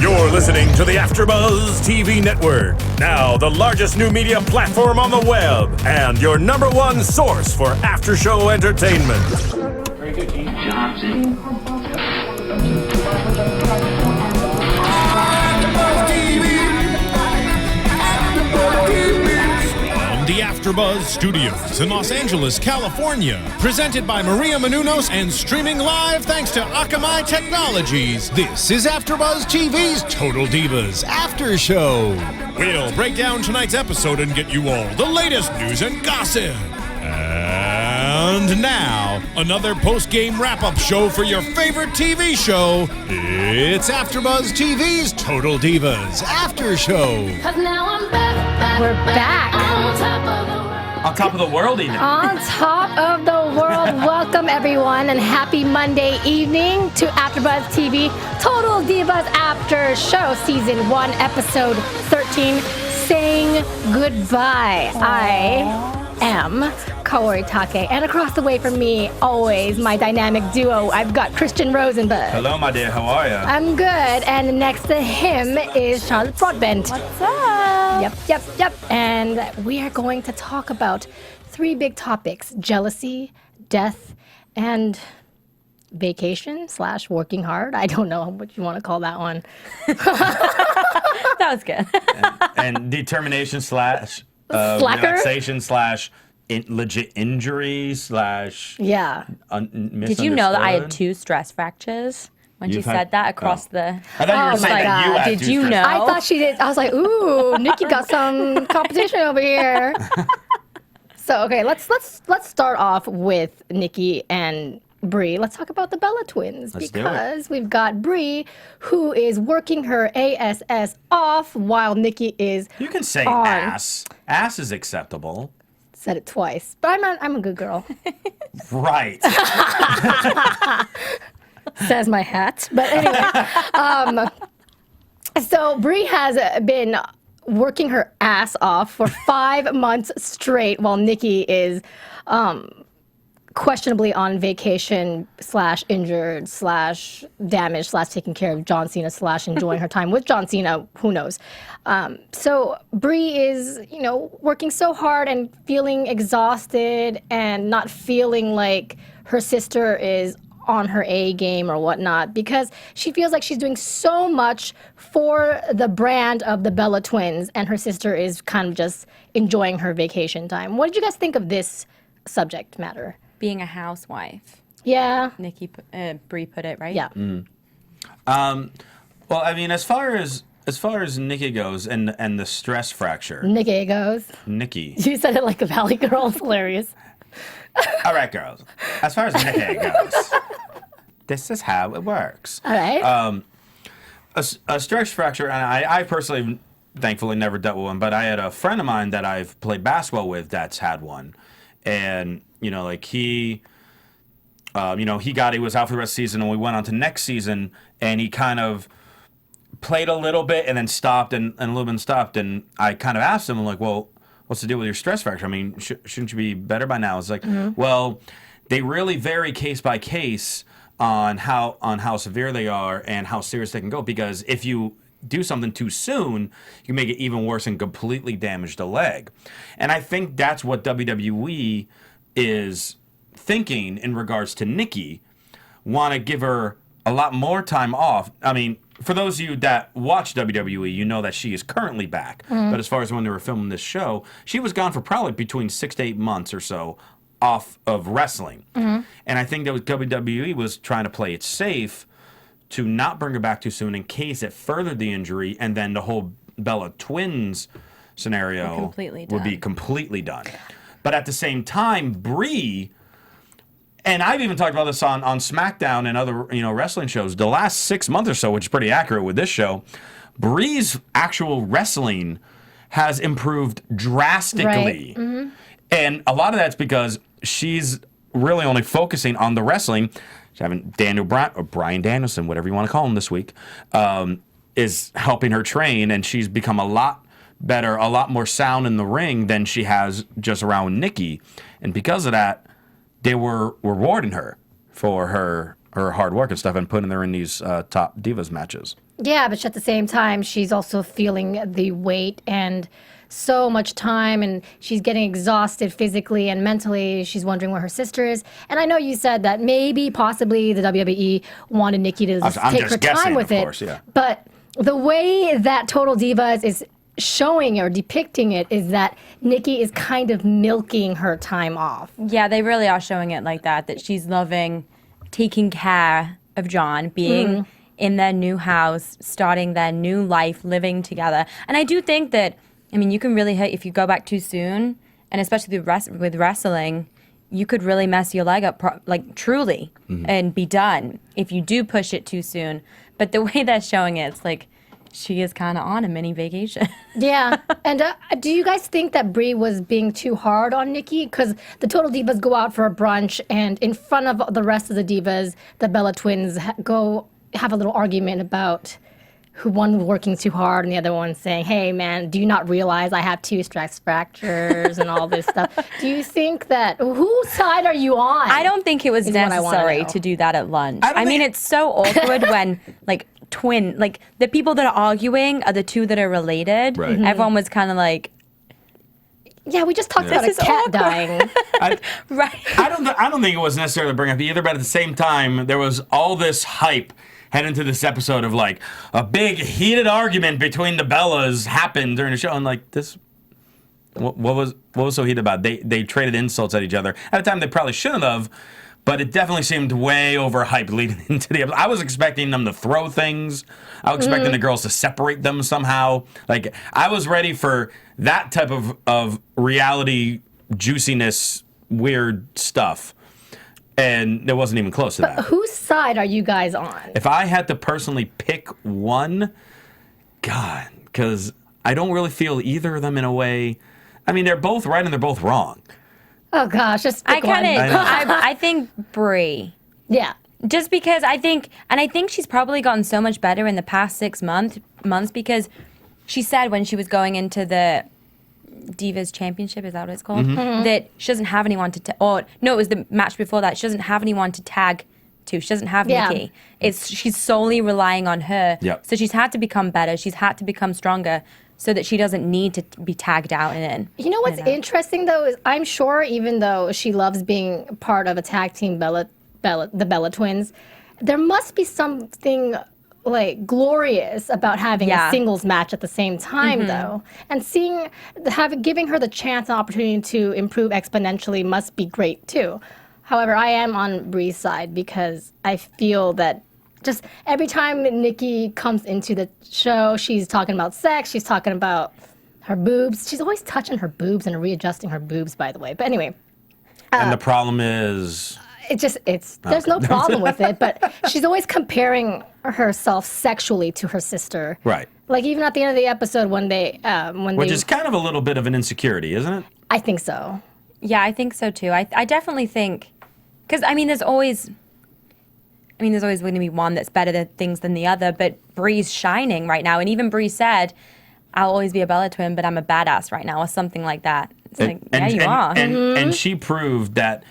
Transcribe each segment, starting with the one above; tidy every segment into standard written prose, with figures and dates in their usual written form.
You're listening to the AFTERBUZZ TV network, now the largest new media platform on the web, and your #1 source for after-show entertainment. Very good, Keith Johnson. The AFTERBUZZ Studios in Los Angeles, California. Presented by Maria Menounos and streaming live thanks to Akamai Technologies. This is AFTERBUZZ TV's Total Divas After Show. We'll break down tonight's episode and get you all the latest news and gossip. And now, another post-game wrap-up show for your favorite TV show. It's AFTERBUZZ TV's Total Divas After Show. 'Cause now I'm back. We're back. On top of the world, even. On top of the world. Welcome, everyone, and happy Monday evening to AFTERBUZZ TV Total Divas After Show, Season 1, Episode 13, Saying Goodbye. I am Kaori Takee, and across the way from me, always my dynamic duo, I've got Christian Rosenberg. Hello, my dear. How are you? I'm good, and next to him is Charlotte Broadbent. What's up? Yep. And we are going to talk about 3 big topics: jealousy, death, and vacation / working hard. I don't know what you want to call that one. That was good. and determination / Slacker? relaxation / legit injury / Yeah. Did you know that I had 2 stress fractures when she said that across the... I thought you were Oh saying my that you God. had Did two you stress- know? I thought she did. I was like, ooh, Nikki got some competition over here. So, okay, let's start off with Nikki and Brie. Let's talk about the Bella twins, Let's do it. because we've got Brie, who is working her ASS off while Nikki is You can say on. ass. Ass is acceptable. Said it twice, but I'm a good girl. Right. Says my hat. But anyway, so Brie has been working her ass off for 5 months straight while Nikki is questionably on vacation / injured / damaged / taking care of John Cena / enjoying her time with John Cena. Who knows? So Brie is, working so hard and feeling exhausted and not feeling like her sister is on her A game or whatnot, because she feels like she's doing so much for the brand of the Bella twins, and her sister is kind of just enjoying her vacation time. What did you guys think of this subject matter? Being a housewife. Yeah. Brie put it, right? Yeah. Well, I mean, as far as Nikki goes and the stress fracture. Nikki goes. Nikki. You said it like a Valley girl. It's hilarious. All right, girls. As far as Nikki goes, this is how it works. All right. A stress fracture, and I personally, thankfully, never dealt with one, but I had a friend of mine that I've played basketball with that's had one. And, he was out for the rest of the season, and we went on to next season, and he kind of played a little bit and then stopped and a little bit and stopped. And I kind of asked him, like, well, what's the deal with your stress fracture? I mean, shouldn't you be better by now? It's like, well, they really vary case by case on how severe they are and how serious they can go. Because if you do something too soon, you can make it even worse and completely damage the leg. And I think that's what WWE is thinking in regards to Nikki. Want to give her a lot more time off. I mean, for those of you that watch WWE, you know that she is currently back. But as far as when they were filming this show, she was gone for probably between 6 to 8 months or so off of wrestling. And I think that WWE was trying to play it safe to not bring her back too soon in case it furthered the injury, and then the whole Bella twins scenario would be completely done. But at the same time, Brie, and I've even talked about this on SmackDown and other wrestling shows, the last 6 months or so, which is pretty accurate with this show, Brie's actual wrestling has improved drastically. Right. And a lot of that's because she's really only focusing on the wrestling. She's having Daniel Bryan, or Bryan Danielson, whatever you want to call him this week, is helping her train, and she's become a lot better, a lot more sound in the ring than she has just around Nikki. And because of that, they were rewarding her for her hard work and stuff and putting her in these top Divas matches. Yeah, but at the same time, she's also feeling the weight and so much time, and she's getting exhausted physically and mentally. She's wondering where her sister is. And I know you said that maybe, possibly, the WWE wanted Nikki to take her time with it. Yeah. But the way that Total Divas is showing or depicting it is that Nikki is kind of milking her time off. Yeah, they really are showing it like that she's loving taking care of John, being in their new house, starting their new life, living together. And I do think that, I mean, you can really hurt if you go back too soon, and especially with wrestling, you could really mess your leg up, truly, and be done if you do push it too soon. But the way they're showing it, it's like she is kind of on a mini vacation. Yeah. And do you guys think that Brie was being too hard on Nikki? Because the Total Divas go out for a brunch, and in front of the rest of the Divas, the Bella twins go have a little argument about who one was working too hard and the other one saying, hey, man, do you not realize I have 2 stress fractures and all this stuff? Do you think that, whose side are you on? I don't think it was necessary to do that at lunch. I mean, it's so awkward when, the people that are arguing are the 2 that are related. Right. Everyone was kind of like, yeah, we just talked about a cat dying. right. I don't think it was necessary to bring up either, but at the same time, there was all this hype head into this episode of like a big heated argument between the Bellas happened during the show, and like this, what was so heated about it? They traded insults at each other at a time they probably shouldn't have, but it definitely seemed way overhyped leading into the episode. I was expecting them to throw things. I was expecting the girls to separate them somehow. Like I was ready for that type of reality juiciness, weird stuff. And it wasn't even close to that. Whose side are you guys on? If I had to personally pick one, God, because I don't really feel either of them in a way. I mean, they're both right and they're both wrong. Oh gosh, just pick one. I think Brie. Yeah. Just because I think she's probably gotten so much better in the past 6 months because she said when she was going into the Divas Championship, is that what it's called? That she doesn't have anyone to, it was the match before that. She doesn't have anyone to tag to. She doesn't have Nikki. She's solely relying on her. Yep. So she's had to become better. She's had to become stronger so that she doesn't need to be tagged out and in. You know what's interesting though is I'm sure even though she loves being part of a tag team, the Bella twins, there must be something like glorious about having a singles match at the same time though, and giving her the chance and opportunity to improve exponentially must be great too. However, I am on Brie's side because I feel that just every time Nikki comes into the show, she's talking about sex, she's talking about her boobs. She's always touching her boobs and readjusting her boobs, by the way. But anyway. And the problem is... There's no problem with it, but she's always comparing herself sexually to her sister. Right. Like even at the end of the episode when Which is kind of a little bit of an insecurity, isn't it? I think so. Yeah, I think so too. I definitely think, because I mean, there's always going to be one that's better at things than the other, but Brie's shining right now, and even Brie said, "I'll always be a Bella twin, but I'm a badass right now," or something like that. It's you are. And she proved that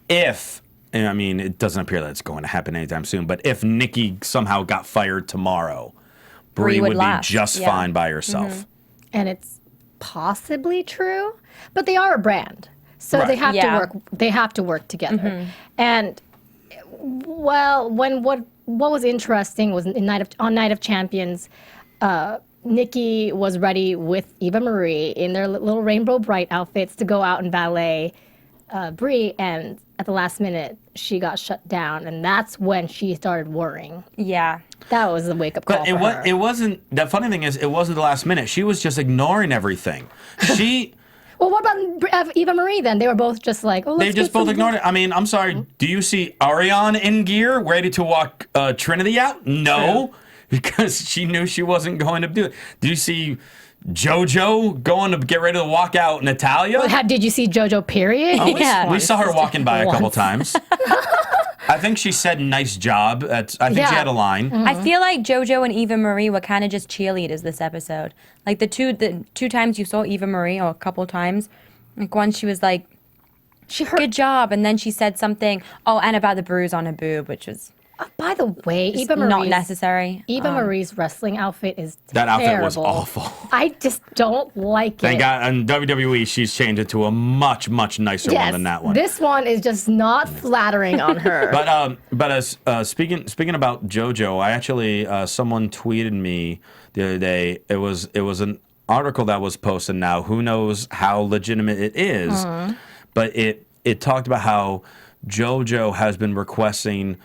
if. And I mean, it doesn't appear that it's going to happen anytime soon, but if Nikki somehow got fired tomorrow, Brie would be just fine by herself. And it's possibly true, but they are a brand. So they have to work. They have to work together. And well, what was interesting was on Night of Champions, Nikki was ready with Eva Marie in their little Rainbow Bright outfits to go out and ballet Brie, and at the last minute she got shut down, and that's when she started worrying. Yeah, that was a wake up call. But it wasn't. The funny thing is, it wasn't the last minute. She was just ignoring everything. She. Well, what about Eva Marie then? They were both just like, oh, they just both ignored it. I mean, I'm sorry. Do you see Ariane in gear, ready to walk Trinity out? No, because she knew she wasn't going to do it. Do you see JoJo going to get ready to walk out Natalia? Well, did you see JoJo, period? Oh, we saw her walking by a couple times. I think she said nice job. I think she had a line. I feel like JoJo and Eva Marie were kind of just cheerleaders this episode. Like the two times you saw Eva Marie, or a couple times, like once she was like, good job, and then she said something, and about the bruise on her boob, which was... By the way, Just Eva Marie's not necessary. Marie's wrestling outfit is That outfit was terrible. awful. I just don't like Thank it. God, in WWE, she's changed it to a much, much nicer one than that one. This one is just not flattering on her. But as speaking about JoJo, I actually someone tweeted me the other day. It was an article that was posted. Now, who knows how legitimate it is, but it talked about how JoJo has been requesting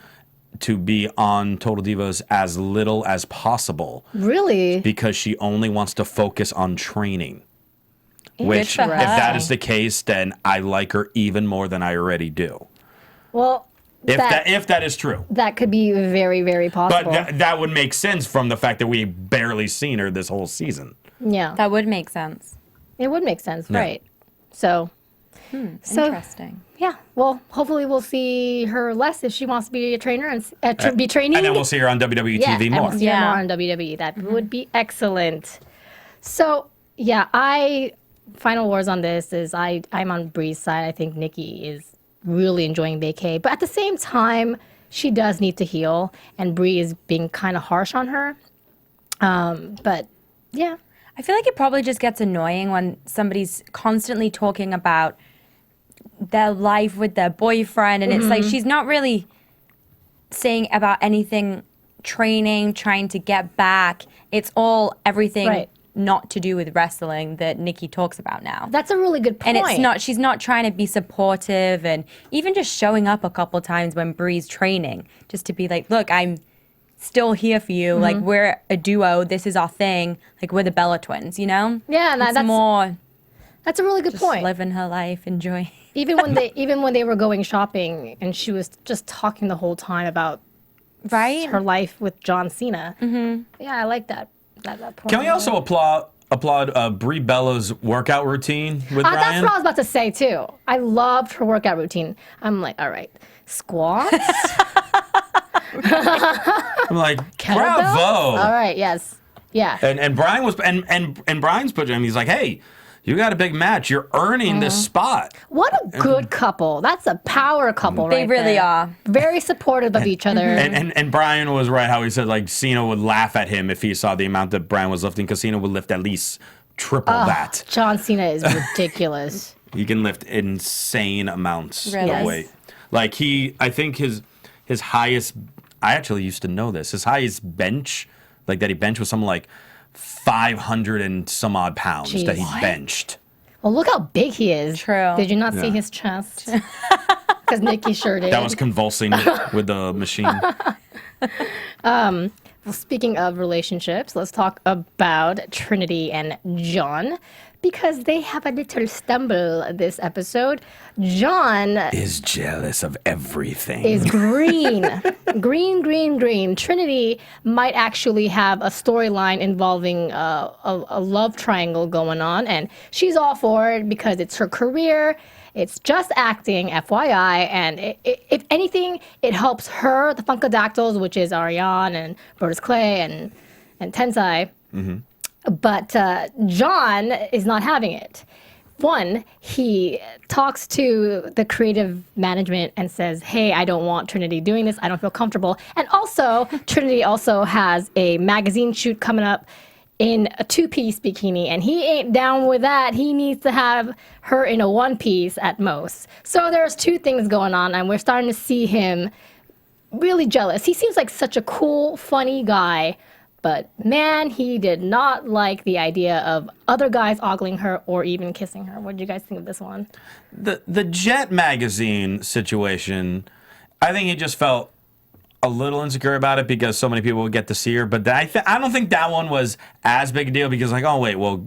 to be on Total Divas as little as possible. Really? Because she only wants to focus on training. Which, for if her. that is the case, then I like her even more than I already do. Well, If that is true. that could be very, very possible. But that would make sense from the fact that we barely seen her this whole season. yeah, That would make sense. it would make sense, Yeah. right? So, Interesting. yeah. Well, hopefully we'll see her less if she wants to be a trainer and be training. And then we'll see her on WWE yeah, TV and more. we'll see her Yeah. more on WWE. That would be excellent. So, yeah, final words on this is I'm on Brie's side. I think Nikki is really enjoying vacay, but at the same time, she does need to heal, and Brie is being kind of harsh on her. But yeah, I feel like it probably just gets annoying when somebody's constantly talking about their life with their boyfriend, and it's like she's not really saying about anything training, trying to get back. It's all everything Right. not to do with wrestling that Nikki talks about now. that's a really good point. And she's not trying to be supportive, and even just showing up a couple times when Brie's training, just to be like, look, I'm still here for you. Like, we're a duo. This is our thing. Like, we're the Bella twins, you know? Yeah, and It's that's more That's a really good just point. living her life, enjoy. Even when they were going shopping, and she was just talking the whole time about Right? her life with John Cena. Mm-hmm. Yeah, I like that. That point. Can we also applaud Brie Bella's workout routine with That's Ryan? what I was about to say too. I loved her workout routine. I'm like, all right, squats, I'm like, kettlebells? bravo. All right, yes, yeah. And Brian was and Brian's pushing him. He's like, hey, you got a big match. You're earning this spot. What a good couple. That's a power couple, They right really there. are. Very supportive of each other. And Brian was right how he said like Cena would laugh at him if he saw the amount that Brian was lifting because Cena would lift at least triple that. John Cena is ridiculous. He can lift insane amounts Really? of Yes. weight. Like I think his highest. I actually used to know this. His highest bench, like that he benched, was something like 500 and some odd pounds that he Jeez. benched. Well, look how big he is. True. Did you not see Yeah. his chest? Because Nikki sure did. That was convulsing with the machine. Well, speaking of relationships, let's talk about Trinity and John because they have a little stumble this episode. John Is jealous of everything. is green. green. Trinity might actually have a storyline involving a love triangle going on, and she's all for it because it's her career. It's just acting, FYI, and if anything, it helps her, the Funkadactyls, which is Ariane and Brodus Clay and Tensai. But John is not having it. One, he talks to the creative management and says, hey, I don't want Trinity doing this. I don't feel comfortable. And also, Trinity also has a magazine shoot coming up in a two-piece bikini, and he ain't down with that. He needs to have her in a one-piece at most. So there's two things going on, and we're starting to see him really jealous. He seems like such a cool, funny guy, but man, he did not like the idea of other guys ogling her or even kissing her. What did you guys think of this one? The Jet magazine situation, I think he just felt a little insecure about it because so many people would get to see her. But I don't think that one was as big a deal because like, oh wait, well,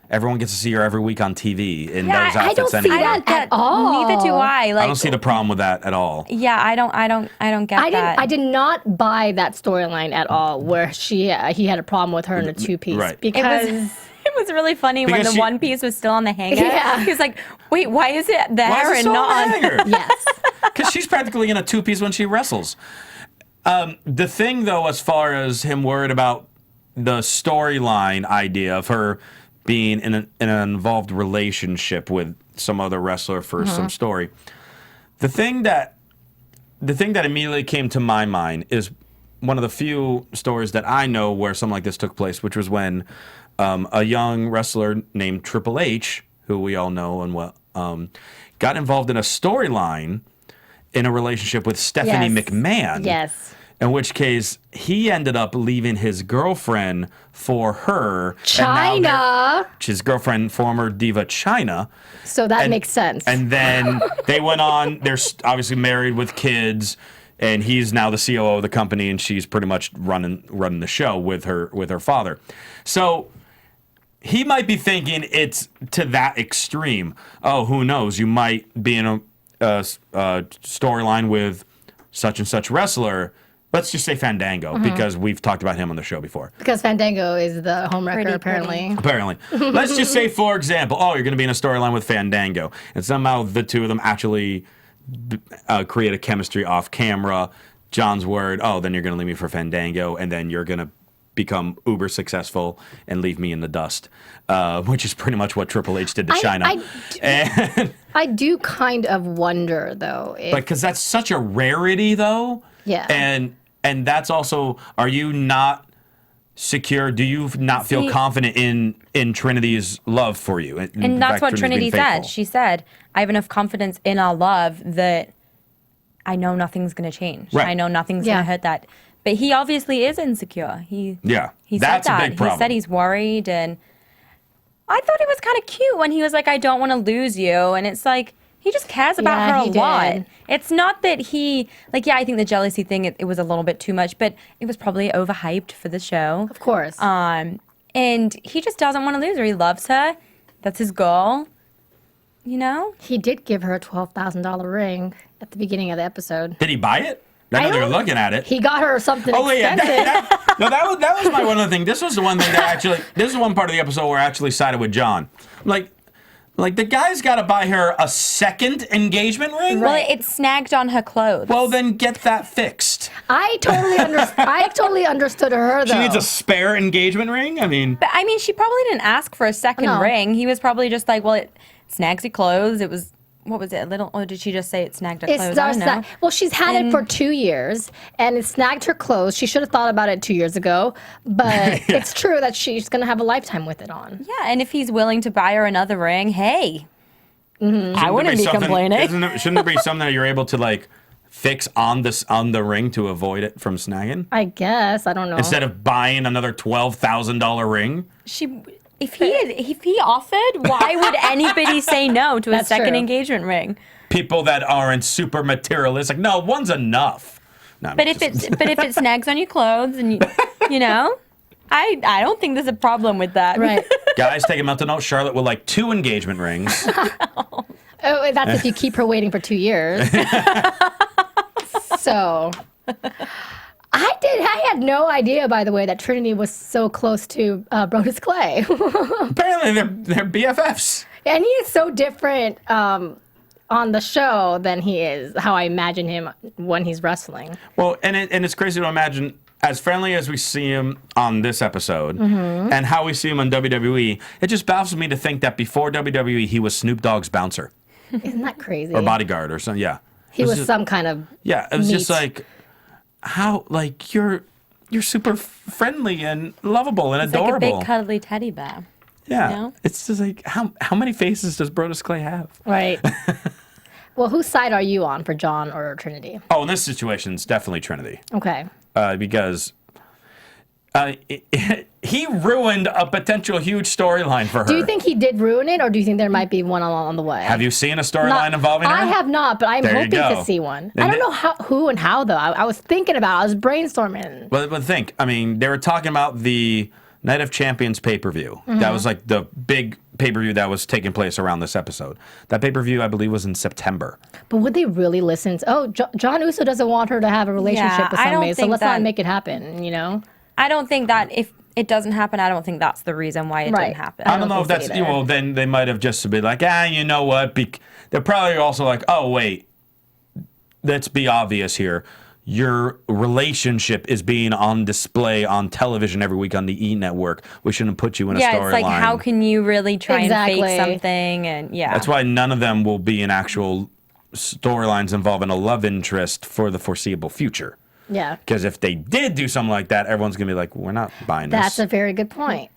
everyone gets to see her every week on TV in those outfits I don't see anyway. that at all. Neither do I. Like, I don't see the problem with that at all. yeah, I don't get that. I did not buy that storyline at all where he had a problem with her in a two-piece. Right. Because It was really funny when Because the she- one piece was still on the hanger. Yeah. He was like, wait, why is it there Why is it and so not on? hanger? yes. Because she's practically in a two-piece when she wrestles. The thing, though, as far as him worried about the storyline idea of her being in an involved relationship with some other wrestler for some story, the thing that the thing that immediately came to my mind is one of the few stories that I know where something like this took place, which was when a young wrestler named Triple H, who we all know and got involved in a storyline in a relationship with Stephanie McMahon. Yes. In which case, he ended up leaving his girlfriend for her. China. His girlfriend, former diva China. So that makes sense. And then they went on. They're obviously married with kids, and he's now the COO of the company, and she's pretty much running the show with her father. So he might be thinking it's to that extreme. Oh, who knows? You might be in a storyline with such and such wrestler. Let's just say Fandango, because we've talked about him on the show before. Because Fandango is the homewrecker, apparently. Apparently. Let's just say, for example, you're going to be in a storyline with Fandango, and somehow the two of them actually create a chemistry off camera. John's word, then you're going to leave me for Fandango, and then you're going to become uber successful and leave me in the dust, which is pretty much what Triple H did to China. I do kind of wonder, though. Because that's such a rarity, though. Yeah. And that's also, are you not secure? Do you not feel confident in Trinity's love for you? And that's what Trinity said. She said, I have enough confidence in our love that I know nothing's going to change. Right. I know nothing's going to hurt that. But he obviously is insecure. He that's said that. A big problem. He said he's worried. And I thought it was kind of cute when he was like, I don't want to lose you. And it's like, he just cares about her a lot. It's not that he, I think the jealousy thing, it was a little bit too much, but it was probably overhyped for the show. Of course. And he just doesn't want to lose her. He loves her. That's his goal. You know? He did give her a $12,000 ring at the beginning of the episode. Did he buy it? I know they were looking at it. He got her something expensive. That was my one other thing. This was the one thing that this is one part of the episode where I actually sided with John. Like the guy's got to buy her a second engagement ring? Well, it's snagged on her clothes. Well, then get that fixed. I totally understood her, though. She needs a spare engagement ring? But, she probably didn't ask for a second ring. He was probably just like, well, it snags your clothes. It was, what was it, a little, or did she just say it snagged her clothes? I don't know. Well, she's had it for 2 years, and it snagged her clothes. She should have thought about it 2 years ago, but it's true that she's going to have a lifetime with it on. Yeah, and if he's willing to buy her another ring, hey, I wouldn't be complaining. Shouldn't there be something that you're able to, fix on the ring to avoid it from snagging? I guess. I don't know. Instead of buying another $12,000 ring? If he offered, why would anybody say no to a second engagement ring? People that aren't super materialistic. No, one's enough. No, but if it snags on your clothes and you know, I don't think there's a problem with that. Right. Guys, take him out to know Charlotte would like 2 engagement rings. Oh, that's if you keep her waiting for 2 years. So, I had no idea, by the way, that Trinity was so close to Brodus Clay. Apparently, they're BFFs. And he is so different on the show than he is how I imagine him when he's wrestling. Well, and it's crazy to imagine, as friendly as we see him on this episode and how we see him on WWE, it just baffles me to think that before WWE, he was Snoop Dogg's bouncer. Isn't that crazy? Or bodyguard or something, yeah. He was just, some kind of it was meat. Just like, how, like, you're super friendly and lovable and adorable. Like a big cuddly teddy bear. Yeah. You know? It's just like, how many faces does Brodus Clay have? Right. Well, whose side are you on, for John or Trinity? Oh, in this situation, it's definitely Trinity. Okay. Because he ruined a potential huge storyline for her. Do you think he did ruin it, or do you think there might be one on the way? Have you seen a storyline involving her? I have not, but I'm hoping to see one. I don't know who and how, though. I was thinking about it. I was brainstorming. But think, I mean, they were talking about the Night of Champions pay-per-view. That was like the big pay-per-view that was taking place around this episode. That pay-per-view, I believe, was in September. But would they really listen? John Uso doesn't want her to have a relationship with somebody, so let's not make it happen, you know? I don't think that if it doesn't happen, I don't think that's the reason why it didn't happen. I don't know if that's, then they might have just been like, you know what? They're probably also like, oh, wait, let's be obvious here. Your relationship is being on display on television every week on the E! Network. We shouldn't put you in a storyline. Yeah, it's like, how can you really try and fake something? And That's why none of them will be in actual storylines involving a love interest for the foreseeable future. Yeah. Because if they did do something like that, everyone's going to be like, we're not buying this. That's a very good point.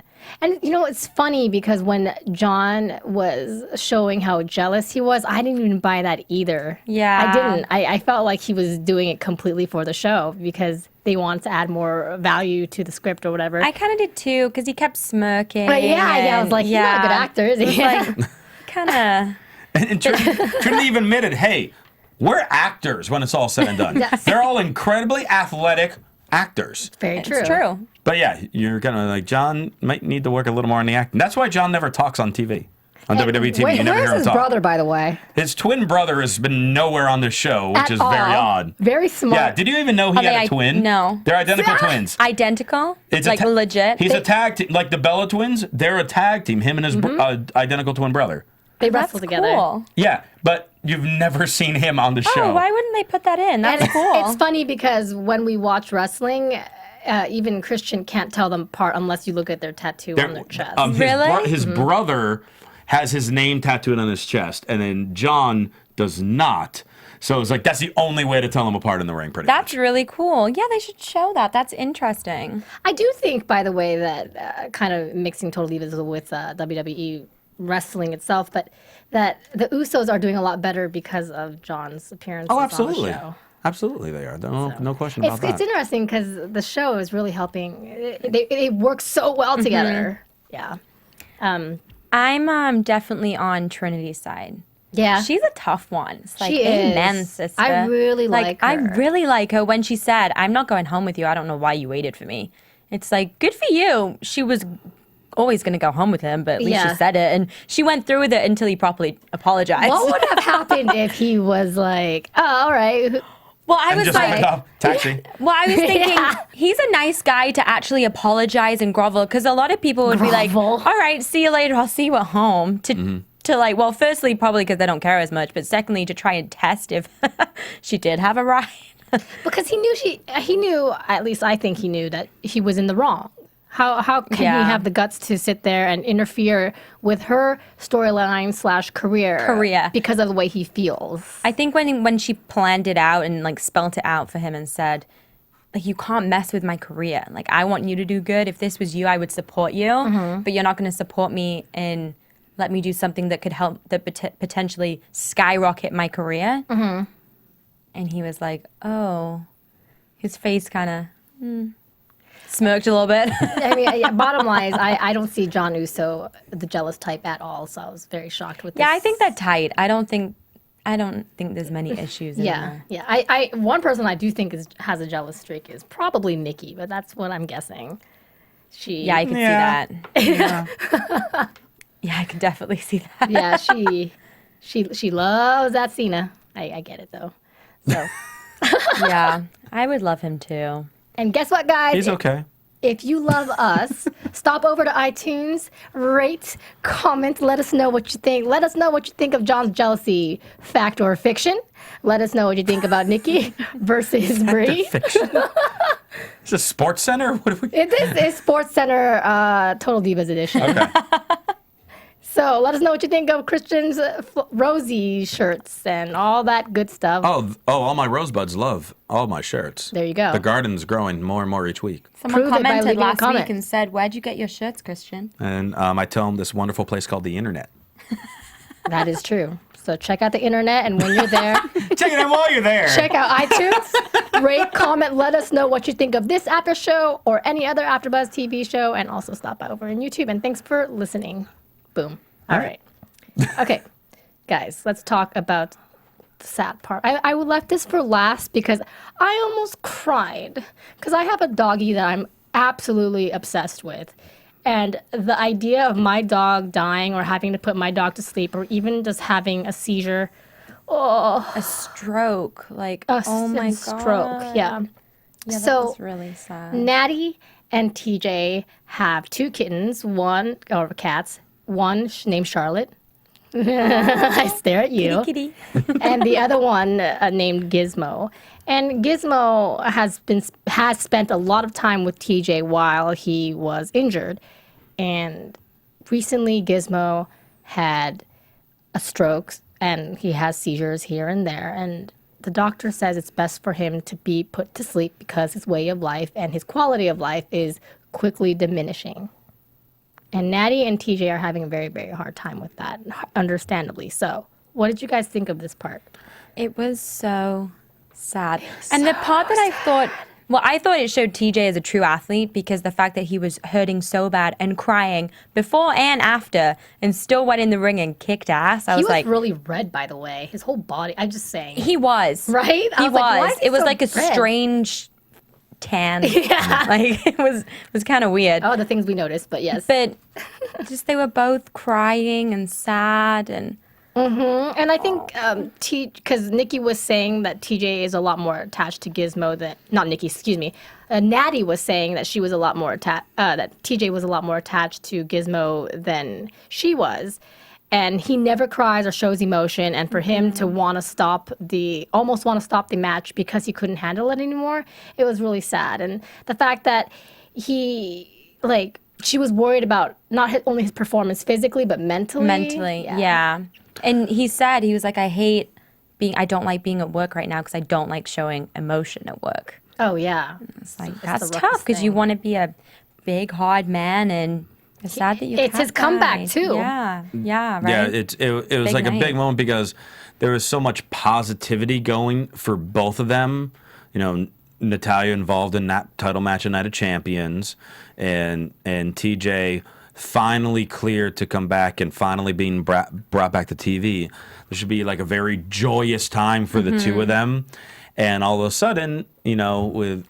And, it's funny because when John was showing how jealous he was, I didn't even buy that either. Yeah. I didn't. I felt like he was doing it completely for the show because they wanted to add more value to the script or whatever. I kind of did too, because he kept smirking. But I was like, he's not a good actor, is he? Kind of. And Trinity even admitted, hey, we're actors when it's all said and done. Yes. They're all incredibly athletic actors. Very true. It's true. But yeah, you're kind of like, John might need to work a little more on the acting. That's why John never talks on TV. On WWE TV, you never hear where's him his talk. brother, by the way? His twin brother has been nowhere on this show, which At is all. very odd. Very smart. Yeah, did you even know he Are had they a twin? no. They're identical twins. Identical? It's like legit? He's a tag team. Like the Bella twins, they're a tag team, him and his identical twin brother. They That's wrestle together. cool. Yeah, but you've never seen him on the show. Oh, why wouldn't they put that in? That's And cool. it's funny because when we watch wrestling, even Christian can't tell them apart unless you look at their tattoo on their chest. Really? His brother has his name tattooed on his chest, and then John does not. So it's like that's the only way to tell them apart in the ring, pretty That's much. really cool. Yeah, they should show that. That's interesting. I do think, by the way, that kind of mixing Total Divas with WWE wrestling itself, but that the Usos are doing a lot better because of John's appearance Oh, on absolutely. the show. Absolutely, they are. No question about that. It's interesting because the show is really helping. They work so well together. Yeah. I'm definitely on Trinity's side. Yeah. She's a tough one. It's like, She is. amen, sister. I really like I her. really like her when she said, I'm not going home with you. I don't know why you waited for me. It's like, good for you. She was always going to go home with him, but at least Yeah. she said it. And she went through with it until he properly apologized. What would have happened if he was like, oh, all right. Well, I And was just like, went up, taxi. well, I was thinking Yeah. he's a nice guy to actually apologize and grovel, because a lot of people would be like, Grovel. all right, see you later. I'll see you at home. To like, well, firstly, probably because they don't care as much, but secondly, to try and test if she did have a ride. Because he knew, at least I think he knew that he was in the wrong. How can Yeah. he have the guts to sit there and interfere with her storyline / career because of the way he feels? I think when she planned it out and like spelled it out for him and said, like, you can't mess with my career. Like, I want you to do good. If this was you, I would support you, but you're not going to support me and let me do something that could help that potentially skyrocket my career. And he was like, oh, his face kind of smirked a little bit. I mean, yeah, bottom line is I don't see John Uso the jealous type at all. So I was very shocked with this. Yeah, I think they're tight. I don't think there's many issues. In there. Yeah. I one person I do think has a jealous streak is probably Nikki, but that's what I'm guessing. Yeah, I can Yeah. see that. Yeah, I can definitely see that. Yeah, she loves that Cena. I get it though. So, Yeah, I would love him too. and guess what, guys? He's okay. If you love us, stop over to iTunes, rate, comment, let us know what you think. Let us know what you think of John's jealousy, fact or fiction. Let us know what you think about Nikki versus Brie. Fiction. Is this Sports Center? What are we? This is Sports Center Total Divas edition. Okay. So let us know what you think of Christian's Rosie shirts and all that good stuff. Oh, all my rosebuds love all my shirts. There you go. The garden's growing more and more each week. Someone Prove it by commented leaving a last comment. week and said, "Where'd you get your shirts, Christian?" And I tell them this wonderful place called the internet. That is true. So check out the internet, and when you're there, Check it out while you're there. check out iTunes, rate, comment, let us know what you think of this after show or any other AfterBuzz TV show, and also stop by over on YouTube. And thanks for listening. Boom. All right. Okay, guys, let's talk about the sad part. I left this for last because I almost cried because I have a doggie that I'm absolutely obsessed with. And the idea of my dog dying or having to put my dog to sleep or even just having a seizure, A stroke, like oh my god, stroke, yeah. Yeah, So- that was really sad. Nattie and TJ have 2 kittens, or cats, one named Charlotte. I stare at you. Kitty. And the other one named Gizmo. And Gizmo has spent a lot of time with TJ while he was injured. And recently Gizmo had a stroke and he has seizures here and there. And the doctor says it's best for him to be put to sleep because his way of life and his quality of life is quickly diminishing. And Nattie and TJ are having a very, very hard time with that, understandably so. What did you guys think of this part? It was so sad. And the part that I thought, well, I thought it showed TJ as a true athlete because the fact that he was hurting so bad and crying before and after and still went in the ring and kicked ass. I He was like, really red, by the way. His whole body, I'm just saying. he was. Right? I He was like, why was. is he It was so like a red? strange tan. Yeah. Like it was kind of weird. Oh, the things we noticed, but yes. But just they were both crying and sad and And I think because Nikki was saying that TJ is a lot more attached to Gizmo than not Nikki, excuse me. Nattie was saying that she was a lot more that TJ was a lot more attached to Gizmo than she was, and he never cries or shows emotion. And for him to almost want to stop the match because he couldn't handle it anymore, it was really sad. And the fact that she was worried about not only his performance physically but mentally. yeah. And he said, he was like, I don't like being at work right now because I don't like showing emotion at work. Oh yeah. It's like, the that's roughest tough because you thing. want to be a big, hard man and it's sad that you It's can't his comeback, die. too. Yeah, right? Yeah, it was Big like a night. big moment because there was so much positivity going for both of them. You know, Natalya involved in that title match at Night of Champions, and TJ finally cleared to come back and finally being brought back to TV. There should be like a very joyous time for the two of them. And all of a sudden, you know, with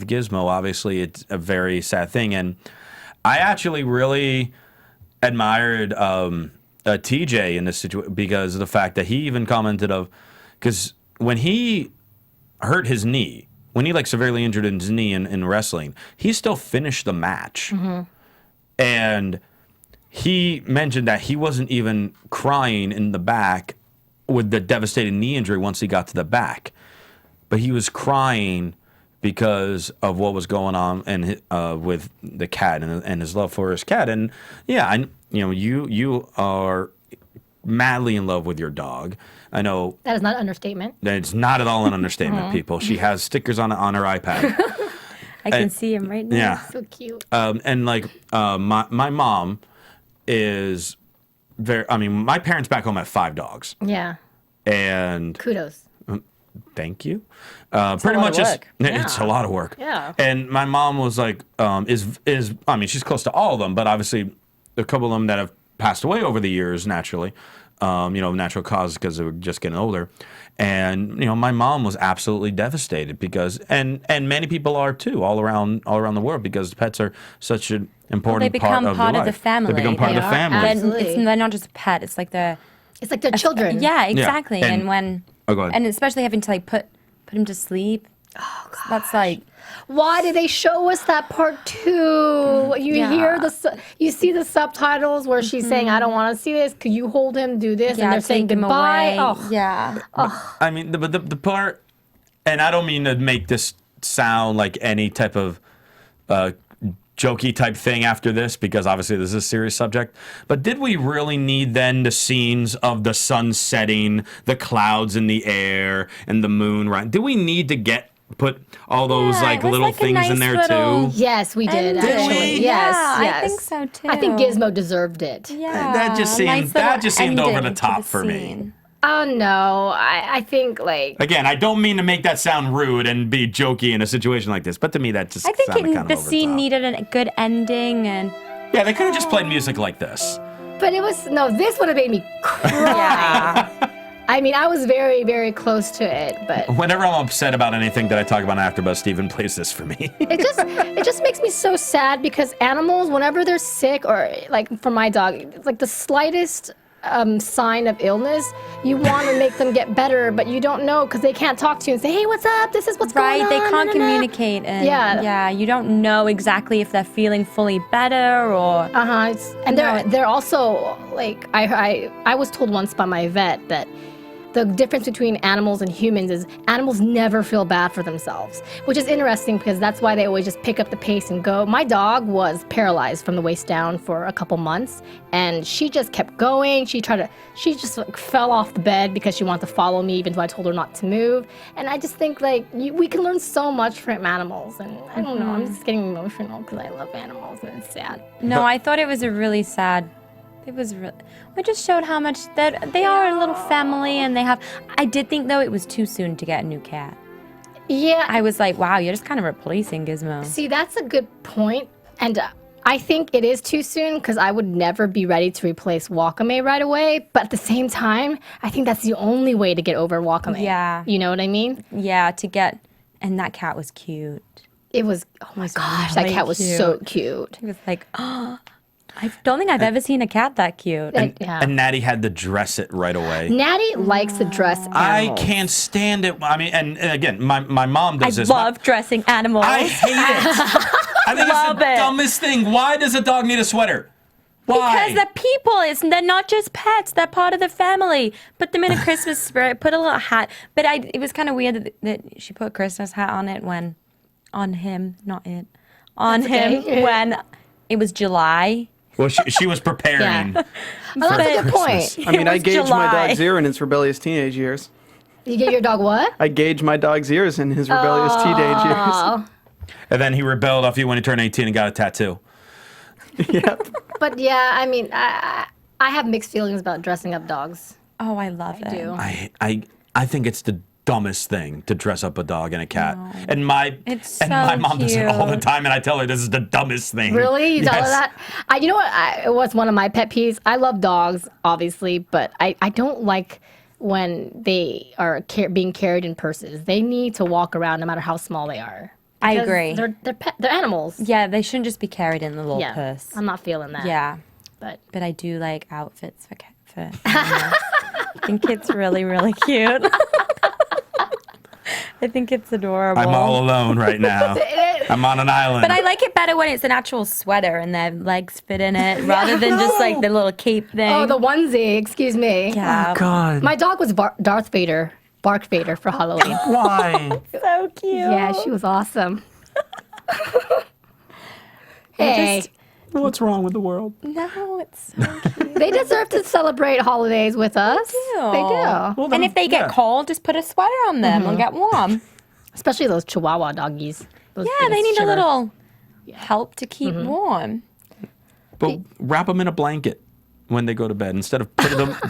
Gizmo, obviously it's a very sad thing. And I actually really admired TJ in this situation because of the fact that he even commented because when he hurt his knee, when he like severely injured his knee in wrestling, he still finished the match. And he mentioned that he wasn't even crying in the back with the devastating knee injury once he got to the back. But he was crying because of what was going on and with the cat and his love for his cat. And yeah, you are madly in love with your dog. I know That is not an understatement. it's not at all an understatement, people. She has stickers on her iPad. I can see him right now. Yeah. So cute. And like my mom is my parents back home have 5 dogs. Yeah. And Kudos. thank you. Pretty lot much of just work. it's a lot of work. Yeah. And my mom was like, she's close to all of them, but obviously a couple of them that have passed away over the years naturally, natural causes because they were just getting older. And my mom was absolutely devastated because and many people are too all around the world because pets are such an important They part become of part their of the life. family. They become part They of the are, family. absolutely. They're not just a pet. It's like It's like their children. yeah, exactly. And- And when Oh, go ahead. and especially having to like put him to sleep. Oh god. That's like Why did they show us that part too? You Yeah. hear you see the subtitles where she's saying, "I don't want to see this. Could you hold him? Do this?" and they're saying take him goodbye. away. Oh, Yeah. I mean, the part, and I don't mean to make this sound like any type of jokey type thing after this, because obviously this is a serious subject, but did we really need then the scenes of the sun setting, the clouds in the air, and the moon, right? Do we need to put all those Yeah, like it was little like a things in nice there little- too? yes, we did. Ending. Actually, we? yes, Yeah, yes. I think so too. I think Gizmo deserved it. Yeah. That just seemed over the top for me. Oh no, I think like Again, I don't mean to make that sound rude and be jokey in a situation like this, but to me that just I think sounded kind of the over scene top. needed a good ending and Yeah, they could have just played music like this. but it was this would have made me cry. yeah. I mean, I was very, very close to it, but Whenever I'm upset about anything that I talk about on AfterBuzz, Steven plays this for me. it just makes me so sad because animals, whenever they're sick, or like for my dog, it's like the slightest sign of illness, you want to make them get better, but you don't know because they can't talk to you and say, "Hey, what's up? This is what's Right, going on." they can't na, na, na." communicate and Yeah. you don't know exactly if they're feeling fully better or And they're also like I was told once by my vet that the difference between animals and humans is animals never feel bad for themselves, which is interesting because that's why they always just pick up the pace and go. My dog was paralyzed from the waist down for a couple months, and she just kept going. She just like fell off the bed because she wanted to follow me, even though I told her not to move. And I just think like we can learn so much from animals, and I don't know, I'm just getting emotional because I love animals and it's sad. No, I thought it was a really sad. It just showed how much that they are a little family, and they have. I did think though it was too soon to get a new cat. Yeah, I was like, wow, you're just kind of replacing Gizmo. see, that's a good point, and I think it is too soon because I would never be ready to replace Wakame right away. But at the same time, I think that's the only way to get over Wakame. Yeah. You know what I mean? Yeah, and that cat was cute. It was, oh my gosh, that really cat was so cute. He was like, oh, I don't think I've ever seen a cat that cute. Yeah. And Nattie had to dress it right away. Nattie likes to dress animals. I can't stand it. I mean, and again, my mom does I this. love dressing animals. I hate it. I think Love it's the it. dumbest thing. Why does a dog need a sweater? Why? Because they're people. They're not just pets. They're part of the family. Put them in a Christmas spirit. Put a little hat. But it was kind of weird that she put a Christmas hat on it on him, not it, on him okay. when it was July. Well, she was preparing. Yeah. Oh, that's a good point. I mean, I was gauged my July. dog's ear in its rebellious teenage years. You get your dog what? I gauged my dog's ears in his rebellious teenage years. And then he rebelled off you when he turned 18 and got a tattoo. Yep. But yeah, I mean, I have mixed feelings about dressing up dogs. Oh, I love it. do. I think it's the dumbest thing to dress up a dog and a cat. And my It's my so mom does it all the cute. time, and I tell her this is the dumbest thing. Really? You tell her Yes. that? You know what? It was one of my pet peeves. I love dogs, obviously, but I don't like when they are being carried in purses. They need to walk around no matter how small they are. I Because agree. They're animals. Yeah, they shouldn't just be carried in the little Yeah, purse. I'm not feeling that. Yeah, But but I do like outfits for animals. I think it's really, really cute. I think it's adorable. I'm all alone right now. I'm on an island. But I like it better when it's an actual sweater and their legs fit in it rather than just like the little cape thing. oh, the onesie. Excuse me. yeah. God. My dog was Darth Vader, Bark Vader for Halloween. Why? So cute. Yeah, she was awesome. Hey, What's wrong with the world? No, it's so cute. they deserve to celebrate holidays with us. do. They do. And if they get yeah. cold, just put a sweater on them and get warm. Especially those Chihuahua doggies. Those Yeah, they things need shiver. a little help to keep warm. But wrap them in a blanket when they go to bed instead of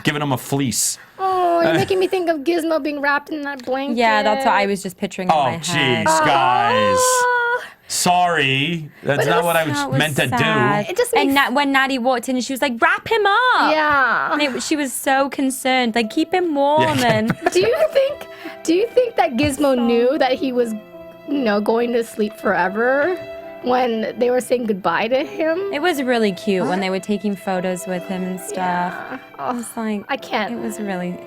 giving them a fleece. Oh, you're making me think of Gizmo being wrapped in that blanket. Yeah, that's what I was just picturing in my Oh, head. jeez, guys. Ah. Sorry. That's not what I That was meant to sad. do. It just And makes- when Nattie walked in, and she was like, "Wrap him up." Yeah. And she was so concerned, like keep him warm. Yeah. And Do you think that Gizmo knew that he was, going to sleep forever when they were saying goodbye to him? it was really cute when they were taking photos with him and stuff. I was like, I can't. It was really.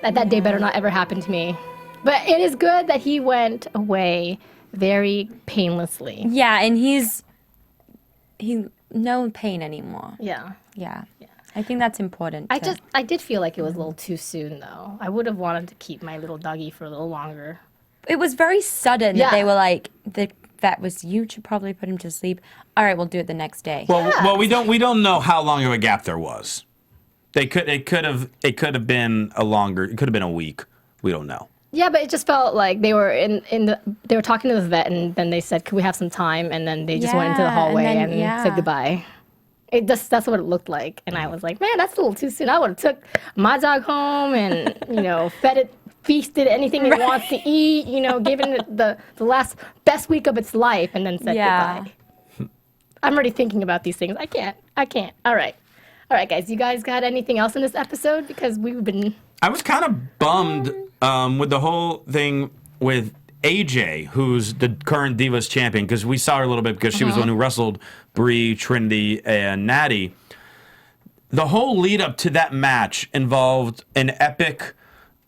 That day better not ever happen to me. But it is good that he went away very painlessly. Yeah, and he no pain anymore. Yeah. Yeah. I think that's important. I did feel like it was a little too soon though. I would have wanted to keep my little doggy for a little longer. It was very sudden Yeah. that they were like, the vet was, you should probably put him to sleep. All right, we'll do it the next day. Well, we don't know how long of a gap there was. It could have been a week. We don't know. Yeah, but it just felt like they were they were talking to the vet and then they said, "Could we have some time?" And then they just went into the Yeah, and hallway then- and yeah. said goodbye. That's what it looked like, and I was like, "Man, that's a little too soon. I would have took my dog home and fed it, feasted anything it wants to eat, given it the last best week of its life, and then said Yeah. goodbye." I'm already thinking about these things. I can't. All right, guys. You guys got anything else in this episode? Because we've been. I was kind of bummed with the whole thing with AJ, who's the current Divas champion, because we saw her a little bit because she was the one who wrestled Brie, Trinity, and Nattie. The whole lead up to that match involved an epic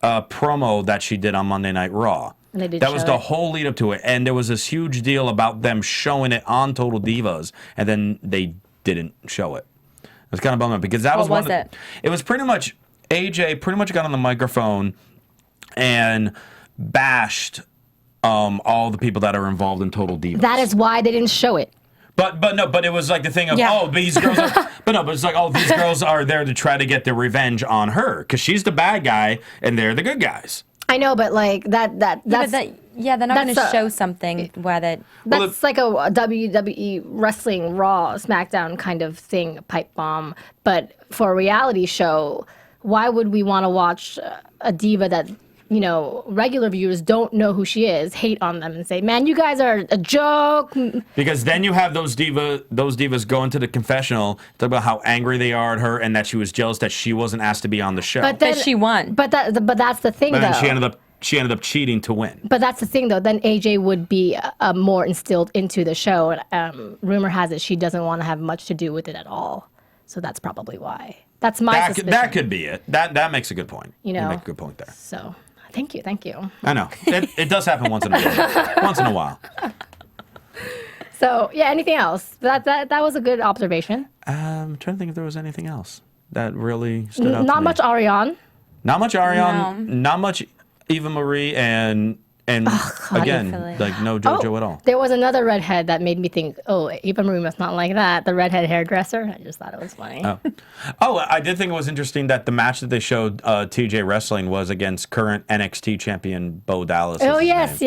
promo that she did on Monday Night Raw. And they did That was show the it. whole lead up to it, and there was this huge deal about them showing it on Total Divas, and then they didn't show it. It was kind of bummed because that was What one. was it? It was pretty much AJ pretty much got on the microphone and bashed all the people that are involved in Total Divas. That is why they didn't show it. But it was like the thing of, Yeah. oh, these girls are, but it's like, oh, these girls are there to try to get their revenge on her because she's the bad guy and they're the good guys. I know, but like that's they're not going to that's show something where that. that's like a WWE wrestling Raw SmackDown kind of thing, pipe bomb. But for a reality show, why would we want to watch a diva that, you know, regular viewers don't know who she is, hate on them and say, man, you guys are a joke? Because then you have those divas go into the confessional, talk about how angry they are at her and that she was jealous that she wasn't asked to be on the show. But then she won. But that's the thing, But then though. she ended up cheating to win. But that's the thing, though. Then AJ would be more instilled into the show. And rumor has it she doesn't want to have much to do with it at all. So that's probably why. That's my suspicion. That could be it. That makes a good point. You know. make a good point there. So thank you. I know. It does happen once in a while. So yeah, anything else? That was a good observation. I'm trying to think if there was anything else that really stood out to Not me. much Ariane. Not much Ariane. No. Not much Eva Marie, and again, Philly. like no JoJo at all. There was another redhead that made me think, oh, Eva Marie must not like that. The redhead hairdresser. I just thought it was funny. Oh, I did think it was interesting that the match that they showed TJ wrestling was against current NXT champion Bo Dallas. Oh yes.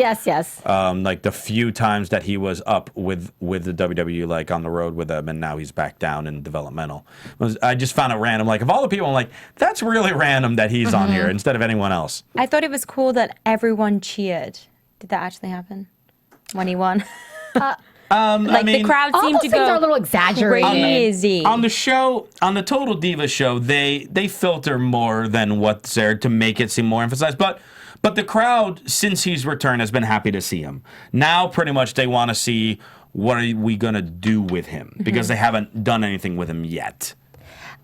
Like the few times that he was up with the WWE, like on the road with them, and now he's back down in developmental. I just found it random. Like of all the people, I'm like, that's really random that he's on here instead of anyone else. I thought it was cool that everyone cheered. Did that actually happen when he won? The crowd All seemed those to things go are a little exaggerated. crazy. On the show, on the Total Divas show, they filter more than what's there to make it seem more emphasized. But the crowd, since he's returned, has been happy to see him. Now, pretty much, they want to see what are we going to do with him because they haven't done anything with him yet.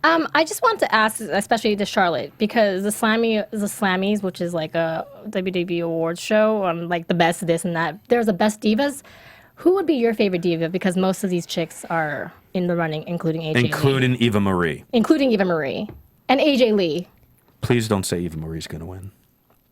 I just want to ask, especially to Charlotte, because the Slammies, which is like a WWE awards show on like the best this and that. There's the best divas. Who would be your favorite diva? Because most of these chicks are in the running, including AJ Lee. Including Eva Marie. Including Eva Marie. And AJ Lee. Please don't say Eva Marie's going to win.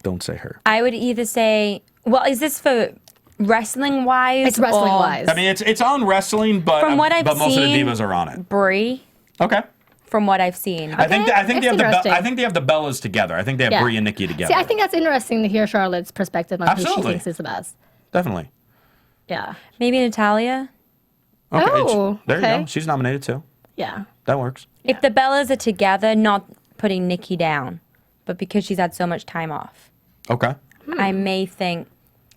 Don't say her. I would either say, well, is this for wrestling wise? It's wrestling wise. I mean, it's on wrestling, but From what I've most of the seen, divas are on it. Brie, Okay. from what I've seen. I think they have interesting. I think they have the Bellas together. I think they have Yeah. Brie and Nikki together. See, I think that's interesting to hear Charlotte's perspective on who she Absolutely. thinks is the best. Definitely. Yeah. Maybe Natalia. Okay. Oh, there you okay. go. She's nominated too. Yeah. That works. If the Bellas are together, not putting Nikki down, but because she's had so much time off, Okay. I may think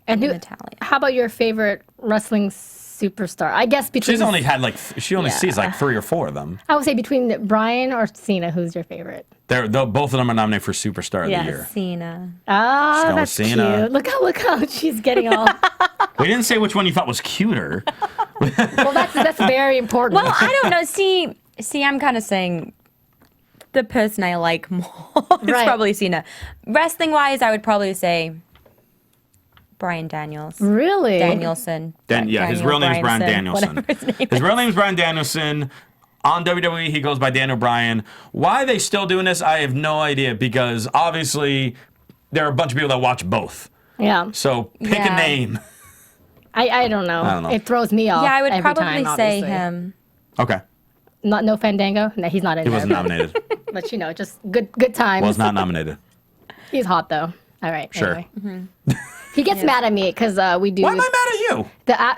And who, Natalia. how about your favorite wrestling superstar? I guess between She's only had she only Yeah. sees like 3 or 4 of them. I would say between Brian or Cena, who's your favorite? Both of them are nominated for Superstar of Yes. the Year. Cena. Ah, going that's with Cena. cute. Look how she's getting all. We didn't say which one you thought was cuter. Well, that's very important. Well, I don't know. See, I'm kind of saying the person I like more is Right. probably Cena. Wrestling wise, I would probably say Brian Daniels. Really? Danielson. His real name is Brian Danielson. Whatever his name His real name is Brian Danielson. On WWE, he goes by Daniel Bryan. Why are they still doing this? I have no idea because obviously there are a bunch of people that watch both. Yeah. So pick Yeah. a name. I don't know. I don't know. It throws me off. Yeah, I would every probably time, say obviously. him. Okay. No Fandango. No, he's not in He there. wasn't nominated. But just good times. Was not nominated. He's hot though. All right. Sure. Anyway. He gets mad at me because we do. Why am I mad at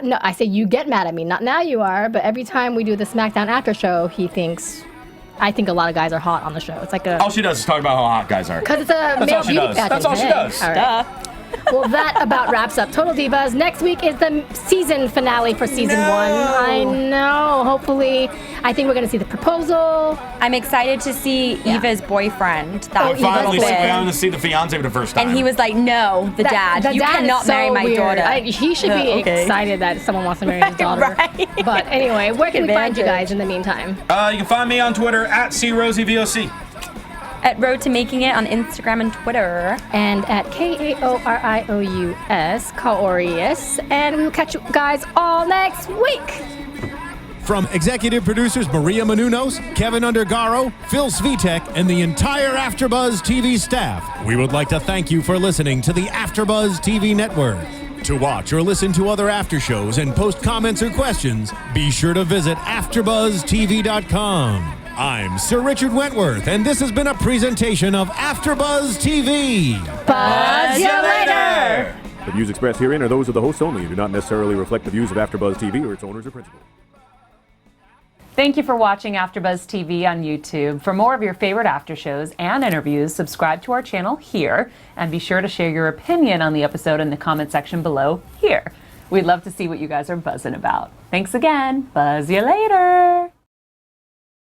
you? No, I say you get mad at me. Not now you are, but every time we do the SmackDown after show, he thinks. I think a lot of guys are hot on the show. It's like a. All she does is talk about how hot guys are. Because it's a That's male all she beauty does. pageant. That's all she Hey. does. All right. Well, that about wraps up Total Divas. Next week is the season finale for season 1. I know. Hopefully, I think we're going to see the proposal. I'm excited to see Eva's boyfriend. That Oh, was Finally, Eva's big. finally to see the fiance for the first time. And he was like, "No, the dad. The You dad is cannot so marry my weird. daughter." He should be Okay. excited that someone wants to marry his daughter. Right. But anyway, where can we find you Advantage. guys in the meantime? You can find me on Twitter at CRosieVOC. At Road to Making It on Instagram and Twitter. And at KAORIOUS, Kaorius. And we will catch you guys all next week. From executive producers Maria Menounos, Kevin Undergaro, Phil Svitek, and the entire AfterBuzz TV staff, we would like to thank you for listening to the AfterBuzz TV network. To watch or listen to other after shows and post comments or questions, be sure to visit AfterBuzzTV.com. I'm Sir Richard Wentworth, and this has been a presentation of AfterBuzz TV. Buzz you later! The views expressed herein are those of the hosts only and do not necessarily reflect the views of AfterBuzz TV or its owners or principals. Thank you for watching AfterBuzz TV on YouTube. For more of your favorite after shows and interviews, subscribe to our channel here, and be sure to share your opinion on the episode in the comment section below here. We'd love to see what you guys are buzzing about. Thanks again. Buzz you later.